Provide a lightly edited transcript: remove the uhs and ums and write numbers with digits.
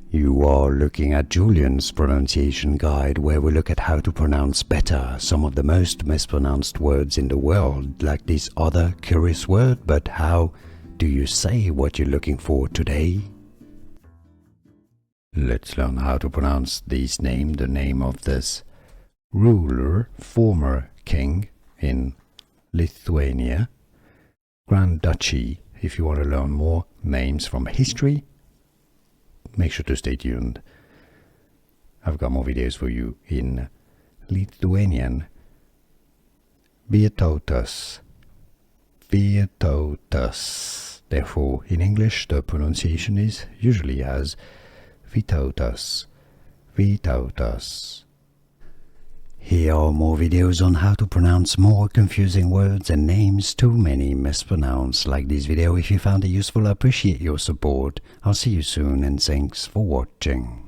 You are looking at Julian's pronunciation guide, where we look at how to pronounce better some of the most mispronounced words in the world, like this other curious word. But how do you say what you're looking for today? Let's learn how to pronounce this name, the name of this ruler, former king in Lithuania, Grand Duchy. If you want to learn more names from history, make sure to stay tuned. I've got more videos for you in Lithuanian. Vytautas. Vytautas. Therefore, in English, the pronunciation is usually as Vytautas. Vytautas. Here are more videos on how to pronounce more confusing words and names too many mispronounced. Like this video if you found it useful. I appreciate your support. I'll see you soon and thanks for watching.